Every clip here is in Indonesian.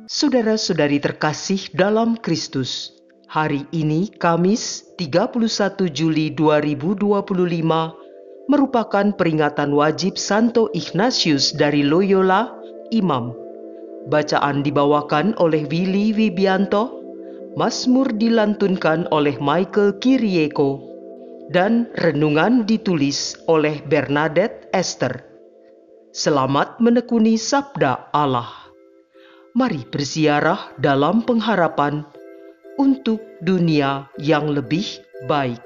Saudara-saudari terkasih dalam Kristus, hari ini Kamis 31 Juli 2025 merupakan peringatan wajib Santo Ignatius dari Loyola, Imam. Bacaan dibawakan oleh Willy Wibianto, Mazmur dilantunkan oleh Michael Kirieko, dan renungan ditulis oleh Bernadette Esther. Selamat menekuni sabda Allah. Mari berziarah dalam pengharapan untuk dunia yang lebih baik.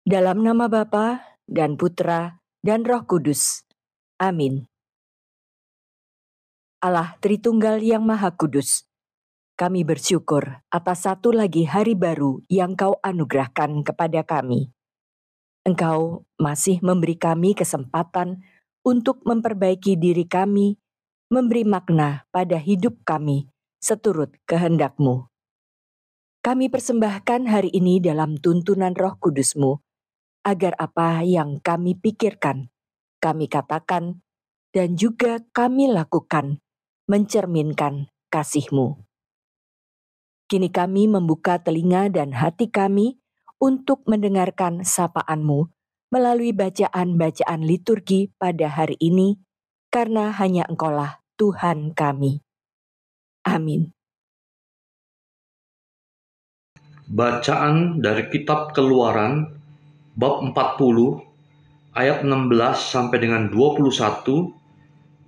Dalam nama Bapa dan Putra dan Roh Kudus. Amin. Allah Tritunggal yang Maha Kudus, kami bersyukur atas satu lagi hari baru yang Kau anugerahkan kepada kami. Engkau masih memberi kami kesempatan untuk memperbaiki diri kami, memberi makna pada hidup kami seturut kehendak-Mu. Kami persembahkan hari ini dalam tuntunan Roh Kudus-Mu, agar apa yang kami pikirkan, kami katakan, dan juga kami lakukan, mencerminkan kasih-Mu. Kini kami membuka telinga dan hati kami untuk mendengarkan sapaan-Mu melalui bacaan-bacaan liturgi pada hari ini, karena hanya Engkaulah Tuhan kami. Amin. Bacaan dari Kitab Keluaran, bab 40, ayat 16 sampai dengan 21,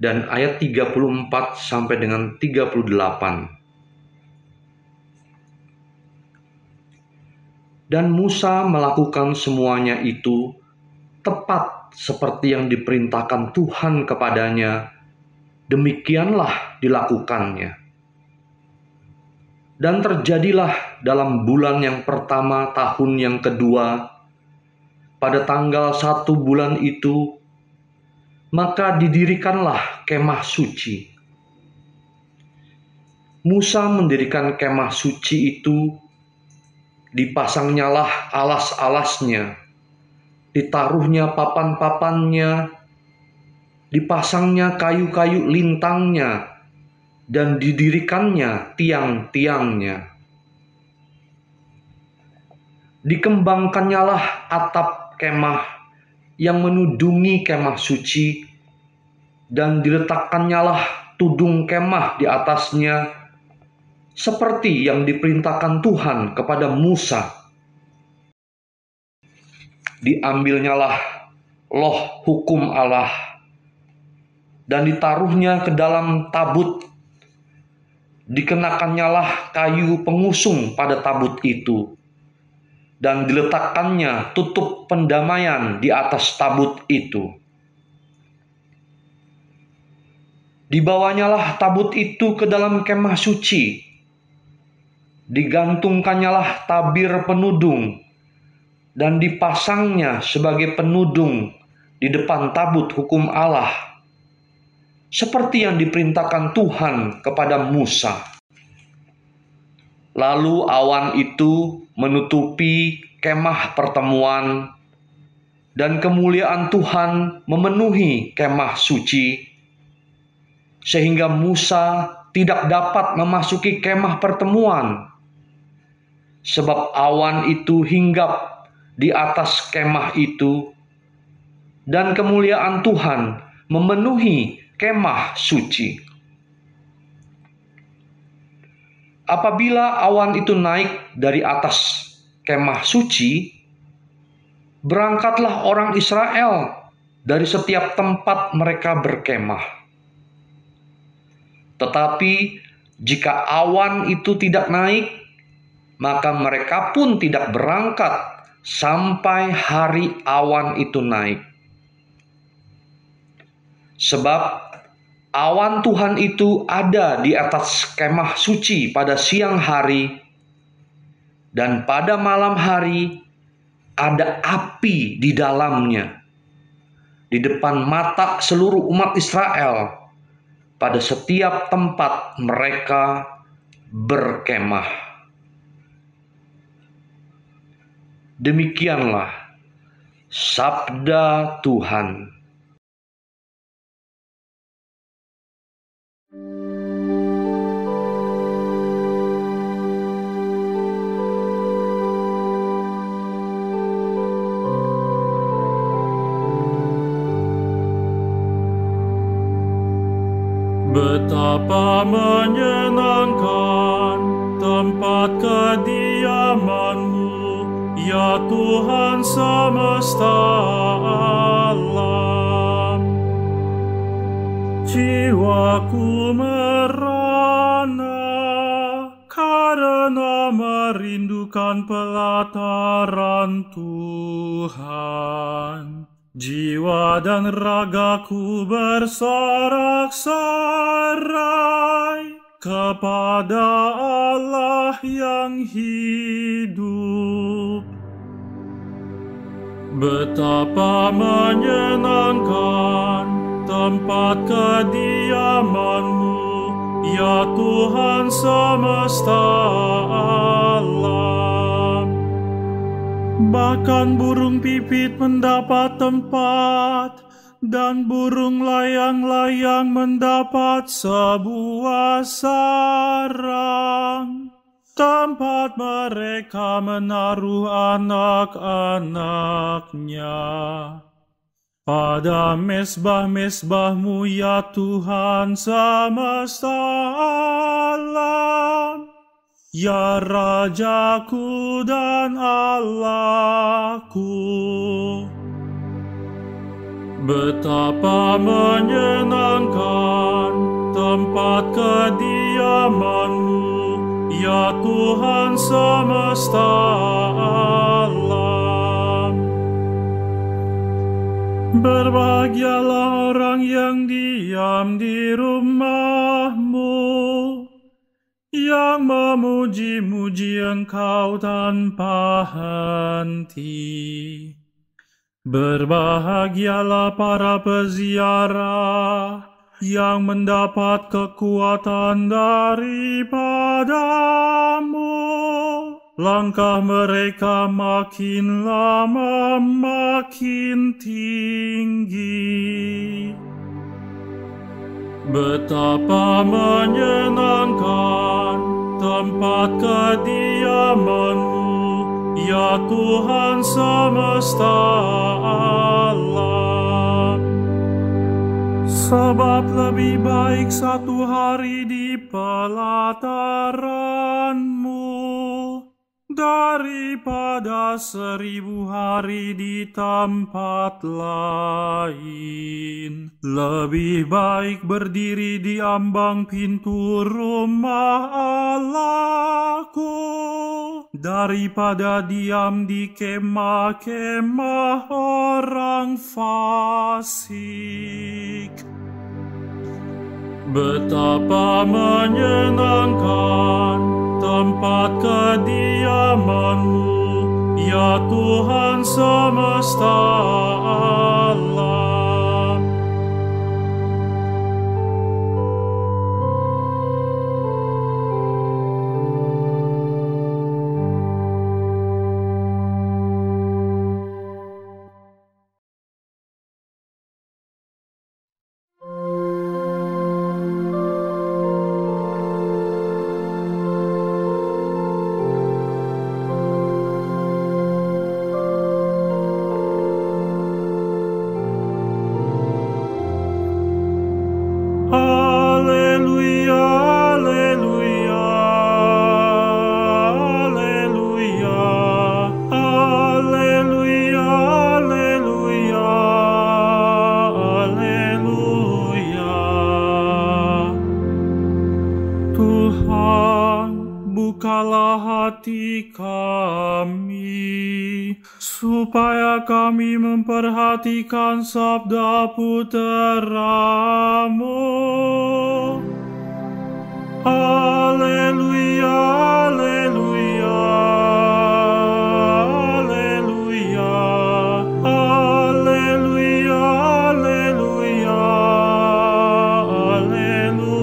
dan ayat 34 sampai dengan 38. Dan Musa melakukan semuanya itu tepat seperti yang diperintahkan Tuhan kepadanya, demikianlah dilakukannya. Dan terjadilah dalam bulan yang pertama tahun yang kedua, pada tanggal 1 bulan itu, maka didirikanlah kemah suci. Musa mendirikan kemah suci itu, dipasangnyalah alas-alasnya, ditaruhnya papan-papannya, dipasangnya kayu-kayu lintangnya, dan didirikannya tiang-tiangnya. Dikembangkannyalah atap kemah yang menudungi kemah suci, dan diletakannyalah tudung kemah di atasnya, seperti yang diperintahkan Tuhan kepada Musa. Diambilnyalah loh hukum Allah, dan ditaruhnya ke dalam tabut. Dikenakannyalah kayu pengusung pada tabut itu, dan diletakkannya tutup pendamaian di atas tabut itu. Dibawanyalah tabut itu ke dalam kemah suci. Digantungkannyalah tabir penudung, dan dipasangnya sebagai penudung di depan tabut hukum Allah, seperti yang diperintahkan Tuhan kepada Musa. Lalu awan itu menutupi kemah pertemuan, dan kemuliaan Tuhan memenuhi kemah suci, sehingga Musa tidak dapat memasuki kemah pertemuan, sebab awan itu hinggap di atas kemah itu, dan kemuliaan Tuhan memenuhi kemah suci. Apabila awan itu naik dari atas kemah suci, berangkatlah orang Israel dari setiap tempat mereka berkemah. Tetapi jika awan itu tidak naik, maka mereka pun tidak berangkat sampai hari awan itu naik. Sebab awan Tuhan itu ada di atas kemah suci pada siang hari, dan pada malam hari ada api di dalamnya, di depan mata seluruh umat Israel pada setiap tempat mereka berkemah. Demikianlah Sabda Tuhan. Betapa menyenangkan tempat kediaman-Mu, ya Tuhan semesta alam. Jiwaku merana karena merindukan pelataran Tuhan. Jiwa dan ragaku bersorak-sorai kepada Allah yang hidup. Betapa menyenangkan tempat kediaman-Mu, ya Tuhan semesta alam. Bahkan burung pipit mendapat tempat, dan burung layang-layang mendapat sebuah sarang, tempat mereka menaruh anak-anaknya. Pada mezbah-mezbah-Mu, ya Tuhan semesta alam, ya Rajaku dan Allahku. Betapa menyenangkan tempat kediaman-Mu, ya Tuhan semesta alam. Berbahagialah orang yang diam di rumah-Mu, yang memuji-muji Engkau tanpa henti. Berbahagialah para peziarah yang mendapat kekuatan daripada-Mu. Langkah mereka makin lama makin tinggi. Betapa menyenangkan tempat kediaman-Mu, ya Tuhan semesta alam. Sebab lebih baik satu hari di pelataran-Mu daripada 1000 hari di tempat lain. Lebih baik berdiri di ambang pintu rumah Allahku daripada diam di kemah-kemah orang fasik. Betapa menyenangkan tempat kediaman-Mu, ya Tuhan semesta alam. bukalah hati kami, supaya kami memperhatikan sabda putra-Mu. Haleluya, haleluya, haleluya, haleluya, haleluya, haleluya.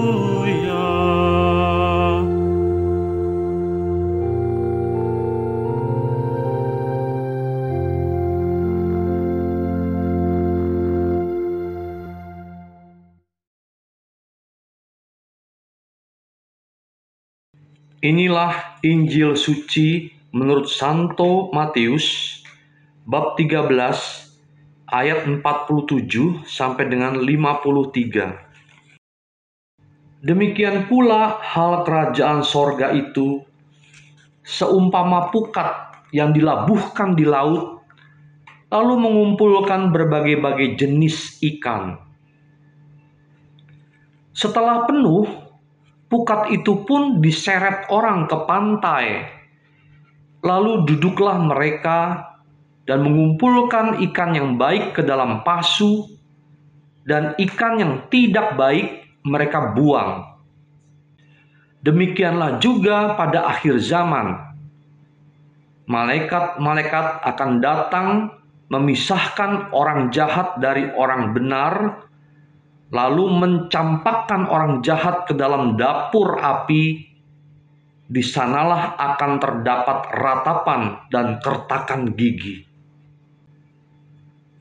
Inilah Injil suci menurut Santo Matius bab 13 ayat 47 sampai dengan 53. Demikian pula hal kerajaan sorga itu seumpama pukat yang dilabuhkan di laut, lalu mengumpulkan berbagai-bagai jenis ikan. Setelah penuh, pukat itu pun diseret orang ke pantai. Lalu duduklah mereka dan mengumpulkan ikan yang baik ke dalam pasu, dan ikan yang tidak baik mereka buang. Demikianlah juga pada akhir zaman. Malaikat-malaikat akan datang memisahkan orang jahat dari orang benar, lalu mencampakkan orang jahat ke dalam dapur api. Di sanalah akan terdapat ratapan dan kertakan gigi.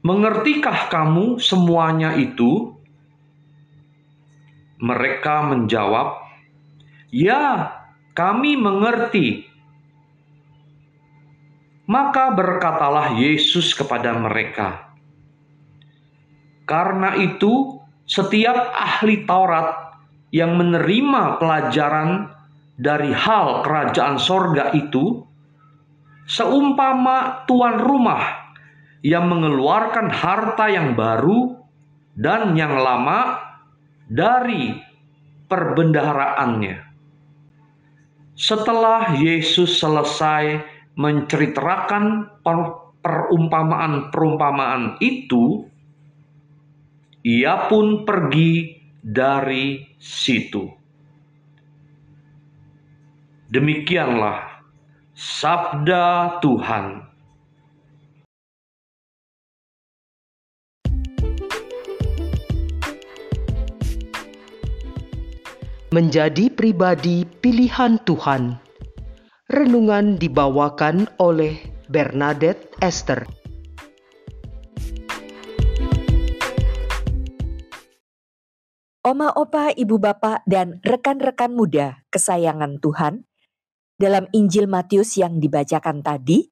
Mengertikah kamu semuanya itu? Mereka menjawab, "Ya, kami mengerti." Maka berkatalah Yesus kepada mereka, "Karena itu, setiap ahli Taurat yang menerima pelajaran dari hal kerajaan sorga itu, seumpama tuan rumah yang mengeluarkan harta yang baru dan yang lama dari perbendaharaannya." Setelah Yesus selesai menceritakan perumpamaan-perumpamaan itu, ia pun pergi dari situ. Demikianlah sabda Tuhan. Menjadi pribadi pilihan Tuhan. Renungan dibawakan oleh Bernadette Esther. Oma, opa, ibu bapak, dan rekan-rekan muda kesayangan Tuhan, dalam Injil Matius yang dibacakan tadi,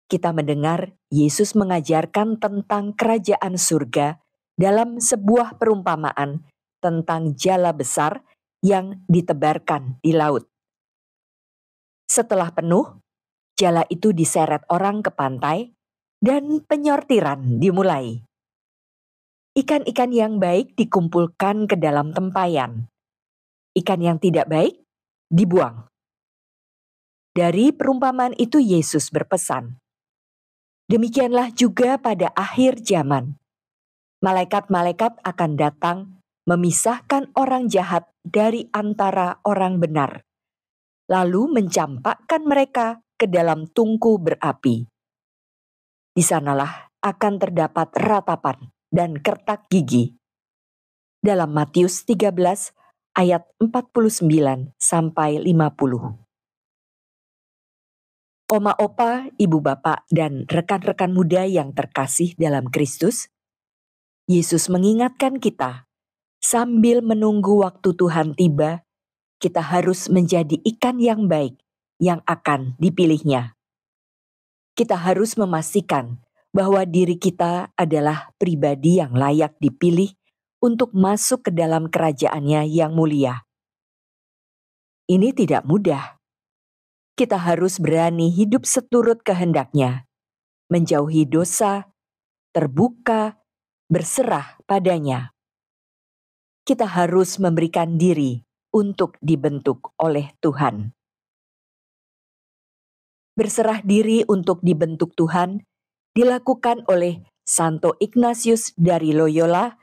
kita mendengar Yesus mengajarkan tentang kerajaan surga dalam sebuah perumpamaan tentang jala besar yang ditebarkan di laut. Setelah penuh, jala itu diseret orang ke pantai dan penyortiran dimulai. Ikan-ikan yang baik dikumpulkan ke dalam tempayan. Ikan yang tidak baik dibuang. Dari perumpamaan itu Yesus berpesan, demikianlah juga pada akhir zaman. Malaikat-malaikat akan datang memisahkan orang jahat dari antara orang benar, lalu mencampakkan mereka ke dalam tungku berapi. Di sanalah akan terdapat ratapan dan kertak gigi. Dalam Matius 13 ayat 49 sampai 50. Oma, opa, ibu bapak, dan rekan-rekan muda yang terkasih dalam Kristus, Yesus mengingatkan kita, sambil menunggu waktu Tuhan tiba, kita harus menjadi ikan yang baik yang akan dipilihnya. Kita harus memastikan bahwa diri kita adalah pribadi yang layak dipilih untuk masuk ke dalam kerajaannya yang mulia. Ini tidak mudah. Kita harus berani hidup seturut kehendaknya, menjauhi dosa, terbuka, berserah padanya. Kita harus memberikan diri untuk dibentuk oleh Tuhan. Berserah diri untuk dibentuk Tuhan dilakukan oleh Santo Ignatius dari Loyola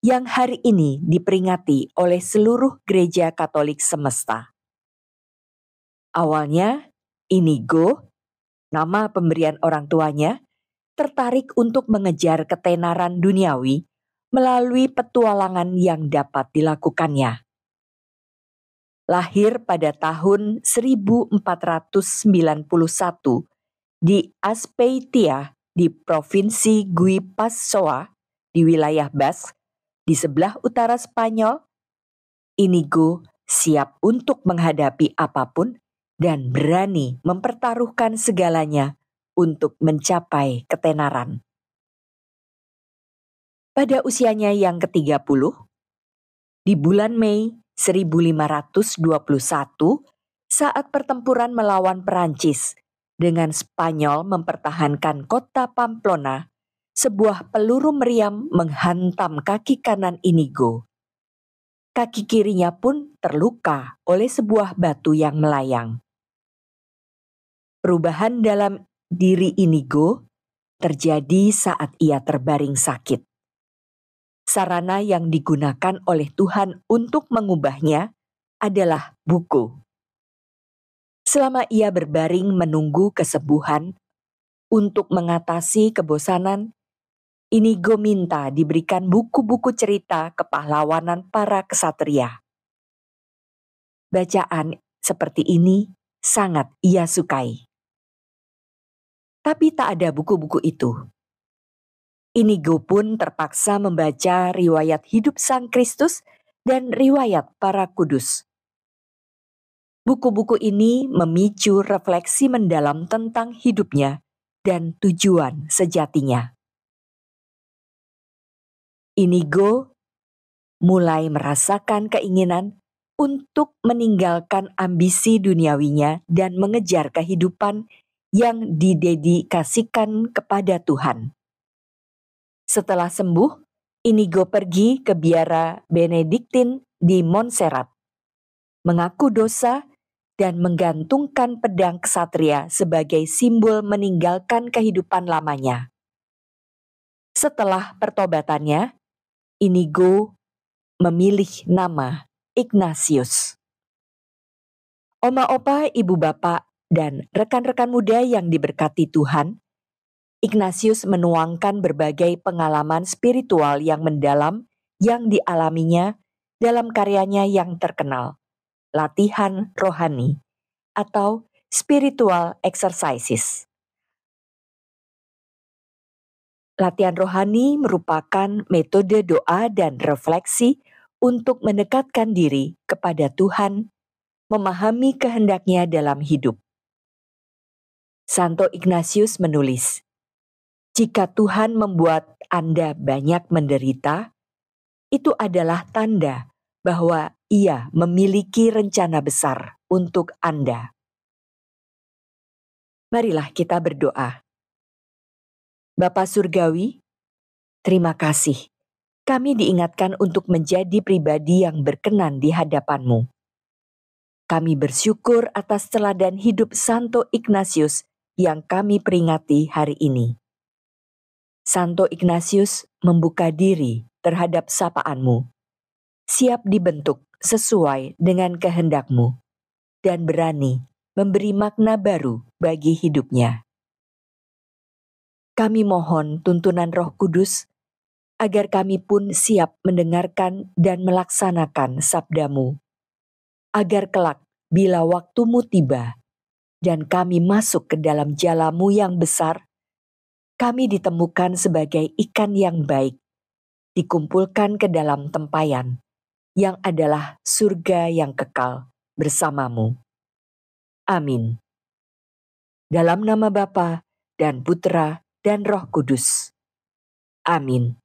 yang hari ini diperingati oleh seluruh gereja Katolik semesta. Awalnya, Inigo, nama pemberian orang tuanya, tertarik untuk mengejar ketenaran duniawi melalui petualangan yang dapat dilakukannya. Lahir pada tahun 1491 di Azpeitia di Provinsi Guipúzcoa di wilayah Basque di sebelah utara Spanyol, Inigo siap untuk menghadapi apapun dan berani mempertaruhkan segalanya untuk mencapai ketenaran. Pada usianya yang ke-30, di bulan Mei 1521, saat pertempuran melawan Perancis dengan Spanyol mempertahankan kota Pamplona, sebuah peluru meriam menghantam kaki kanan Inigo. Kaki kirinya pun terluka oleh sebuah batu yang melayang. Perubahan dalam diri Inigo terjadi saat ia terbaring sakit. Sarana yang digunakan oleh Tuhan untuk mengubahnya adalah buku. Selama ia berbaring menunggu kesembuhan, untuk mengatasi kebosanan, Inigo minta diberikan buku-buku cerita kepahlawanan para kesatria. Bacaan seperti ini sangat ia sukai. Tapi tak ada buku-buku itu. Inigo pun terpaksa membaca riwayat hidup Sang Kristus dan riwayat para kudus. Buku-buku ini memicu refleksi mendalam tentang hidupnya dan tujuan sejatinya. Inigo mulai merasakan keinginan untuk meninggalkan ambisi duniawinya dan mengejar kehidupan yang didedikasikan kepada Tuhan. Setelah sembuh, Inigo pergi ke biara Benediktin di Montserrat, mengaku dosa dan menggantungkan pedang ksatria sebagai simbol meninggalkan kehidupan lamanya. Setelah pertobatannya, Inigo memilih nama Ignatius. Oma opa, ibu bapak, dan rekan-rekan muda yang diberkati Tuhan, Ignatius menuangkan berbagai pengalaman spiritual yang mendalam yang dialaminya dalam karyanya yang terkenal, Latihan Rohani atau Spiritual Exercises. Latihan rohani merupakan metode doa dan refleksi untuk mendekatkan diri kepada Tuhan, memahami kehendaknya dalam hidup. Santo Ignatius menulis, "Jika Tuhan membuat Anda banyak menderita, itu adalah tanda bahwa Ia memiliki rencana besar untuk Anda." Marilah kita berdoa. Bapa Surgawi, terima kasih. Kami diingatkan untuk menjadi pribadi yang berkenan di hadapan-Mu. Kami bersyukur atas teladan hidup Santo Ignatius yang kami peringati hari ini. Santo Ignatius membuka diri terhadap sapaan-Mu, siap dibentuk sesuai dengan kehendak-Mu, dan berani memberi makna baru bagi hidupnya. Kami mohon tuntunan Roh Kudus agar kami pun siap mendengarkan dan melaksanakan sabda-Mu, agar kelak bila waktu-Mu tiba dan kami masuk ke dalam jala-Mu yang besar, kami ditemukan sebagai ikan yang baik, dikumpulkan ke dalam tempayan, yang adalah surga yang kekal bersama-Mu. Amin. Dalam nama Bapa dan Putra dan Roh Kudus. Amin.